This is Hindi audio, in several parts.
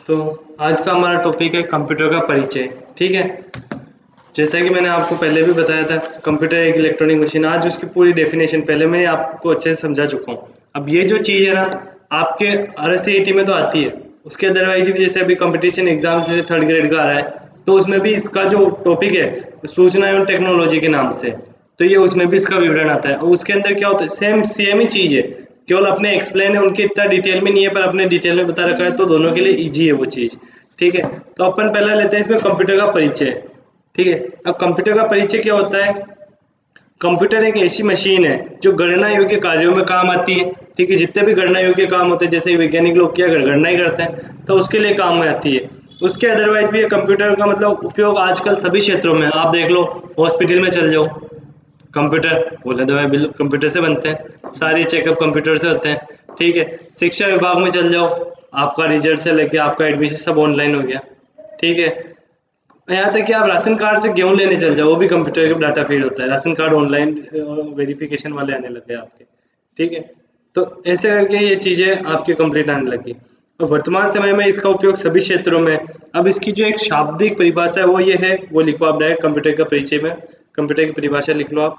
तो आज का हमारा टॉपिक है कंप्यूटर का परिचय। ठीक है, जैसा कि मैंने आपको पहले भी बताया था, कंप्यूटर एक इलेक्ट्रॉनिक मशीन। आज उसकी पूरी डेफिनेशन पहले मैं आपको अच्छे से समझा चुका हूँ। अब ये जो चीज़ है ना, आपके RSCET में तो आती है, उसके अदरवाइज भी जैसे अभी कंपटीशन एग्जाम से 3rd ग्रेड का आ रहा है, तो उसमें भी इसका जो टॉपिक है सूचना एवं टेक्नोलॉजी के नाम से, तो ये उसमें भी इसका विवरण आता है। और उसके अंदर क्या होता है, सेम ही चीज़ है, केवल अपने एक्सप्लेन है, उनके इतना डिटेल में नहीं है, पर अपने डिटेल में बता रखा है, तो दोनों के लिए ईजी है वो चीज़। ठीक है, तो अपन पहले लेते हैं इसमें कंप्यूटर का परिचय। ठीक है, अब कंप्यूटर का परिचय क्या होता है। कंप्यूटर एक ऐसी मशीन है जो गणना योग्य कार्यों में काम आती है। ठीक है, जितने भी गणना योग्य काम होते हैं, जैसे वैज्ञानिक लोग क्या गणना ही करते हैं, तो उसके लिए काम में आती है। उसके अदरवाइज भी ये कंप्यूटर का मतलब उपयोग आजकल सभी क्षेत्रों में, आप देख लो, हॉस्पिटल में चल जाओ, कंप्यूटर बोले दवाई बिल कंप्यूटर से बनते हैं, सारी चेकअप कंप्यूटर से होते हैं। ठीक है, शिक्षा विभाग में चल जाओ, आपका रिजल्ट से लेके आपका एडमिशन सब ऑनलाइन हो गया। ठीक है, यहाँ तक कि आप राशन कार्ड से गेहूं लेने चल जाओ, वो भी कंप्यूटर का डाटा फीड होता है, राशन कार्ड ऑनलाइन वेरिफिकेशन वाले आने लगे आपके। ठीक है, तो ऐसे करके ये चीज़ें आपके कंप्लीट आने लगी। और वर्तमान समय में इसका उपयोग सभी क्षेत्रों में। अब इसकी जो एक शाब्दिक परिभाषा है वो ये है, वो लिखो आप डायरेक्ट कंप्यूटर का परिचय में, कंप्यूटर की परिभाषा लिख लो आप।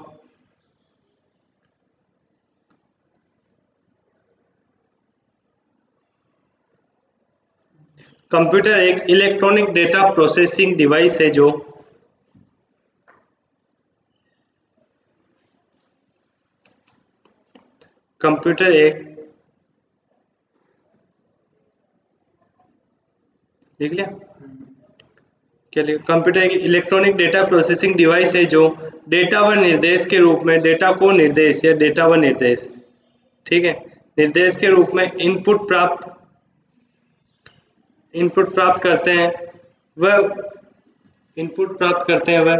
कंप्यूटर एक इलेक्ट्रॉनिक डेटा प्रोसेसिंग डिवाइस है जो कंप्यूटर एक, लिख लिया क्या लिखा, कंप्यूटर एक इलेक्ट्रॉनिक डेटा प्रोसेसिंग डिवाइस है जो डेटा व निर्देश के रूप में डेटा को निर्देश या डेटा व निर्देश, ठीक है, निर्देश के रूप में इनपुट प्राप्त करते हैं। वह इनपुट प्राप्त करते हैं वह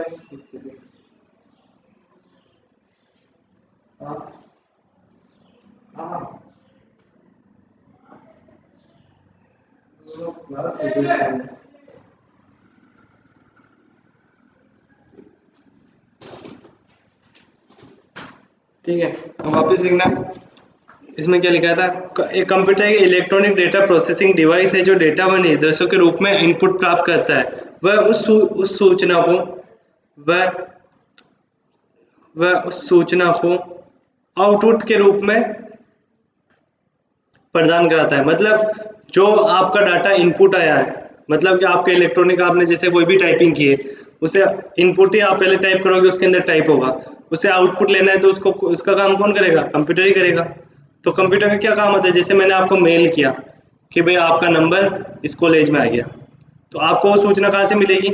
ठीक है, अब वापस लिखना, इसमें क्या लिखा था, एक कंप्यूटर एक इलेक्ट्रॉनिक डेटा प्रोसेसिंग डिवाइस है जो डेटा व निर्देशों के रूप में इनपुट प्राप्त करता है। वह उस सूचना को वह वह उस सूचना को आउटपुट के रूप में प्रदान कराता है। मतलब जो आपका डाटा इनपुट आया है, मतलब कि आपके इलेक्ट्रॉनिक, आपने जैसे कोई भी टाइपिंग की है, उसे इनपुट ही आप पहले टाइप करोगे, उसके अंदर टाइप होगा, उसे आउटपुट लेना है, तो उसको उसका काम कौन करेगा, कंप्यूटर ही करेगा। तो कंप्यूटर का क्या काम होता है, जैसे मैंने आपको मेल किया कि भाई आपका नंबर इस कॉलेज में आ गया, तो आपको वो सूचना कहाँ से मिलेगी,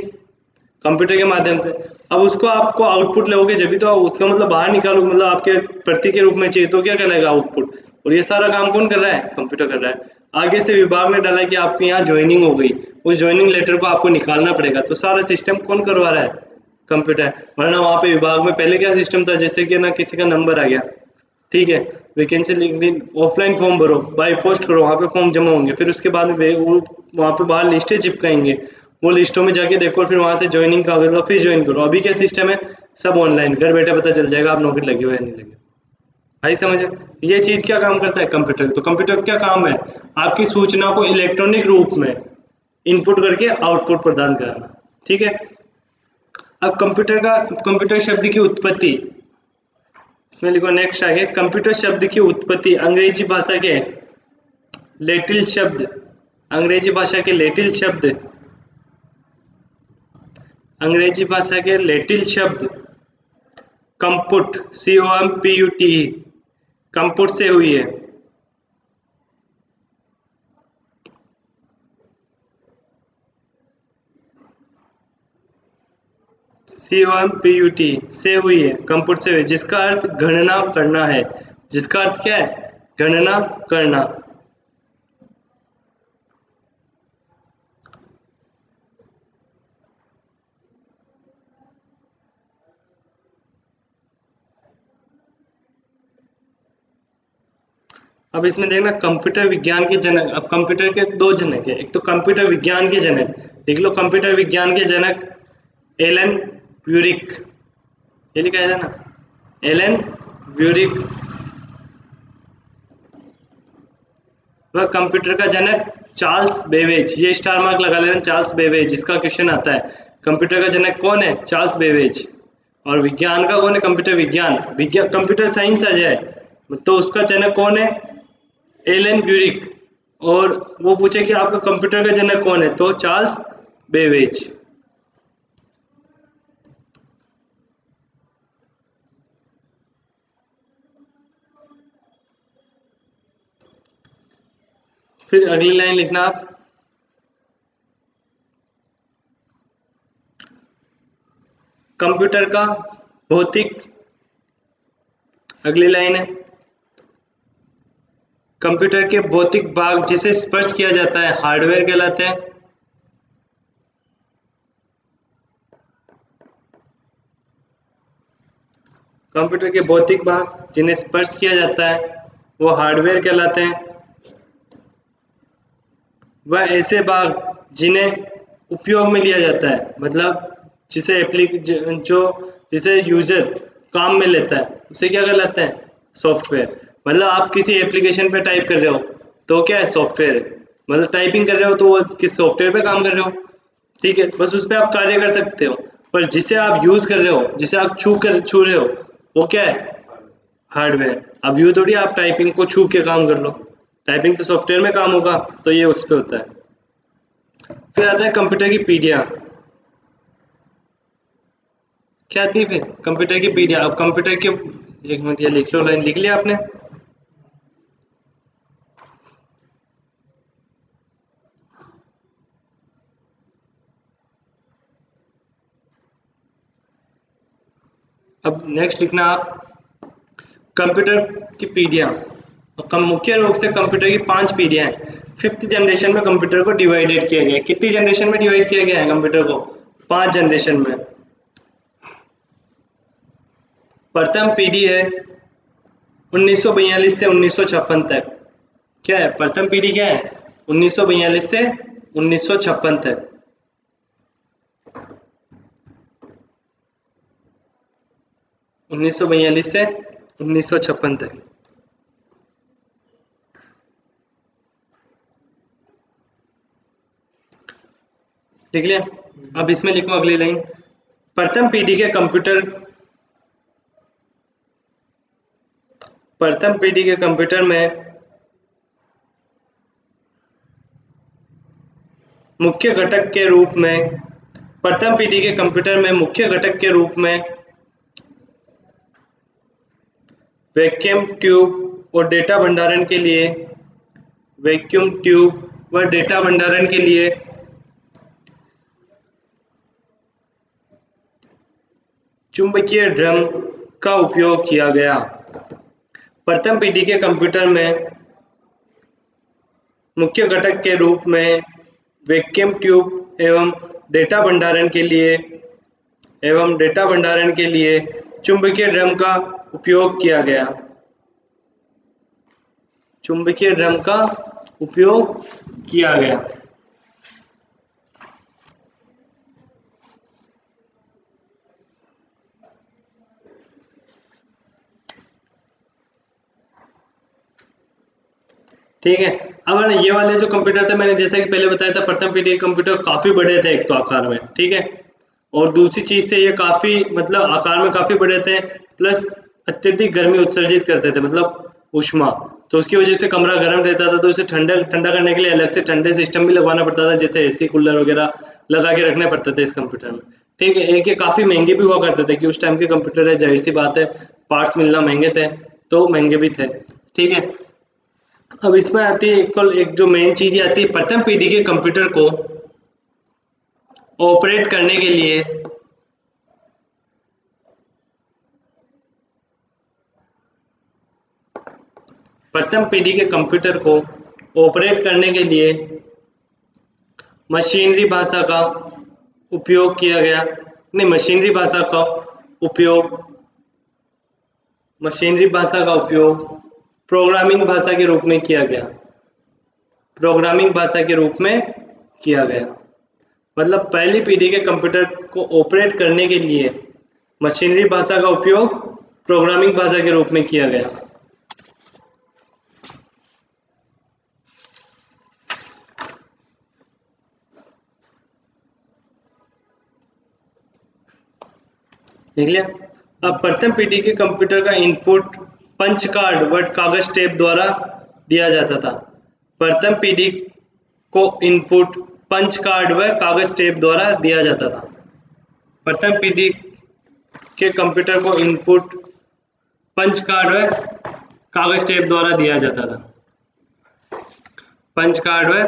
कंप्यूटर के माध्यम से। अब उसको आपको आउटपुट लोगे जब भी, तो उसका मतलब बाहर निकालो, मतलब आपके प्रति के रूप में चाहिए, तो क्या कहलाएगा, आउटपुट। और ये सारा काम कौन कर रहा है, कंप्यूटर कर रहा है। आगे से विभाग ने डाला कि आपके यहाँ ज्वाइनिंग हो गई, उस ज्वाइनिंग लेटर को आपको निकालना पड़ेगा, तो सारा सिस्टम कौन करवा रहा है, कंप्यूटर। वरना वहाँ पे विभाग में पहले क्या सिस्टम था, जैसे कि ना किसी का नंबर आ गया, ठीक है, वैकेंसी लिंक्डइन ऑफलाइन फॉर्म भरो, बाय पोस्ट करो, वहाँ पे फॉर्म जमा होंगे, फिर उसके बाद में वो वहाँ पे बाहर लिस्टें चिपकाएंगे, वो लिस्टों में जाके देखो, और फिर वहाँ से ज्वाइनिंग कागज लो, फिर ज्वाइन करो। अभी क्या सिस्टम है, सब ऑनलाइन, घर बैठे पता चल जाएगा आप नौकरी लगे हो या नहीं लगे। भाई समझ, ये चीज़ क्या काम करता है, कंप्यूटर। तो कंप्यूटर क्या काम है, आपकी सूचना को इलेक्ट्रॉनिक रूप में इनपुट करके आउटपुट प्रदान कराना। ठीक है, अब कंप्यूटर शब्द की उत्पत्ति, इसमें लिखो नेक्स्ट आगे, कंप्यूटर शब्द की उत्पत्ति अंग्रेजी भाषा के लेटिल शब्द, अंग्रेजी भाषा के लेटिल शब्द अंग्रेजी भाषा के लेटिल शब्द कंपुट, COMPUT, कंपुट से हुई है। COMPUT से हुई है, कंपुट से हुई है, जिसका अर्थ गणना करना है। जिसका अर्थ क्या है, गणना करना। अब इसमें देखना, कंप्यूटर विज्ञान के जनक, अब कंप्यूटर के दो जनक है, एक तो कंप्यूटर विज्ञान के जनक, लिख लो कंप्यूटर विज्ञान के जनक एलन ब्यूरिक, ये लिखा है ना, एलन ब्यूरिक। वह कंप्यूटर का जनक चार्ल्स बेबेज, ये स्टार मार्क लगा लेना, चार्ल्स बेबेज, इसका क्वेश्चन आता है। कंप्यूटर का जनक कौन है? Charles Babbage. और विज्ञान का कौन है? कंप्यूटर विज्ञान, कंप्यूटर साइंस आ जाए तो उसका जनक कौन है? एलन ब्यूरिक। और वो पूछे कि आपका कंप्यूटर का जनक कौन है, तो चार्ल्स बेबेज। फिर अगली लाइन लिखना आप, कंप्यूटर का भौतिक, अगली लाइन है, कंप्यूटर के भौतिक भाग जिसे स्पर्श किया जाता है हार्डवेयर कहलाते हैं। कंप्यूटर के भौतिक भाग जिन्हें स्पर्श किया जाता है वो हार्डवेयर कहलाते हैं। वह ऐसे भाग जिन्हें उपयोग में लिया जाता है, मतलब जिसे जो जिसे यूजर काम में लेता है उसे क्या कहलाते हैं? सॉफ्टवेयर। मतलब आप किसी एप्लीकेशन पे टाइप कर रहे हो तो क्या है? सॉफ्टवेयर है। मतलब टाइपिंग कर रहे हो तो वो किस सॉफ्टवेयर पे काम कर रहे हो, ठीक है, बस उस पर आप कार्य कर सकते हो। पर जिसे आप यूज कर रहे हो, जिसे आप छू रहे हो, वो क्या है? हार्डवेयर। अब यूँ थोड़ी आप टाइपिंग को छू के काम कर लो, टाइपिंग तो सॉफ्टवेयर में काम होगा, तो ये उस पे होता है। फिर आता है कंप्यूटर की पीढ़ियाँ। क्या आती है फिर? कंप्यूटर की पीढ़ियाँ। अब कंप्यूटर के, एक मिनट ये लिख लो, लाइन लिख लिया आपने? अब नेक्स्ट लिखना आप, कंप्यूटर की पीढ़ियाँ। मुख्य रूप से कंप्यूटर की 5 पीढ़ियाँ हैं। 5th जनरेशन में कंप्यूटर को डिवाइडेड किया गया है। कितनी जनरेशन में डिवाइड किया गया है कंप्यूटर को? 5 जनरेशन में। प्रथम पीढ़ी है 1942 से 1956 तक। क्या है प्रथम पीढ़ी? क्या है? 1942 से 1956 तक। उन्नीस सौ बयालीस से 1956 तक। लिख लिया? अब इसमें लिखो अगली लाइन, प्रथम पीढ़ी के कंप्यूटर, प्रथम पीढ़ी के कंप्यूटर में मुख्य घटक के रूप में, प्रथम पीढ़ी के कंप्यूटर में मुख्य घटक के रूप में वैक्यूम ट्यूब और डेटा भंडारण के लिए, वैक्यूम ट्यूब व डेटा भंडारण के लिए चुंबकीय ड्रम का उपयोग किया गया। प्रथम पीढ़ी के कंप्यूटर में मुख्य घटक के रूप में वैक्यूम ट्यूब एवं डेटा भंडारण के लिए चुंबकीय ड्रम का उपयोग किया गया। चुंबकीय ड्रम का उपयोग किया गया। ठीक है। अब ये वाले जो कंप्यूटर थे, मैंने जैसे कि पहले बताया था, प्रथम पीढ़ी के कंप्यूटर काफी बड़े थे, एक तो आकार में, ठीक है, और दूसरी चीज थे ये काफी, मतलब आकार में काफी बड़े थे, प्लस अत्यधिक गर्मी उत्सर्जित करते थे, मतलब ऊष्मा। तो उसकी वजह से कमरा गर्म रहता था, तो इसे ठंडा ठंडा करने के लिए अलग से ठंडे सिस्टम भी लगवाना पड़ता था, जैसे एसी कूलर वगैरह लगा के रखने पड़ते थे इस कंप्यूटर में। ठीक है। एक ये काफी महंगे भी हुआ करते थे कि उस टाइम के कंप्यूटर है, जाहिर सी बात है, पार्ट्स मिलना महंगे थे, तो महंगे भी थे। ठीक है। अब इसमें आती है एक जो मेन चीज आती है, प्रथम पीढ़ी के कंप्यूटर को ऑपरेट करने के लिए प्रथम पीढ़ी के कंप्यूटर को ऑपरेट करने के लिए मशीनरी भाषा का उपयोग किया गया। नहीं, उपयोग मशीनरी भाषा का उपयोग प्रोग्रामिंग भाषा के रूप में किया गया। प्रोग्रामिंग भाषा के रूप में किया गया। मतलब पहली पीढ़ी के कंप्यूटर को ऑपरेट करने के लिए मशीनरी भाषा का उपयोग प्रोग्रामिंग भाषा के रूप में किया गया। देख लिया। अब प्रथम पीढ़ी के कंप्यूटर का इनपुट पंच कार्ड व कागज टेप द्वारा दिया जाता था। प्रथम पीढ़ी को इनपुट पंच कार्ड व कागज टेप द्वारा दिया जाता था। प्रथम पीढ़ी के कंप्यूटर को इनपुट पंच कार्ड व कागज टेप द्वारा दिया जाता था। पंच कार्ड व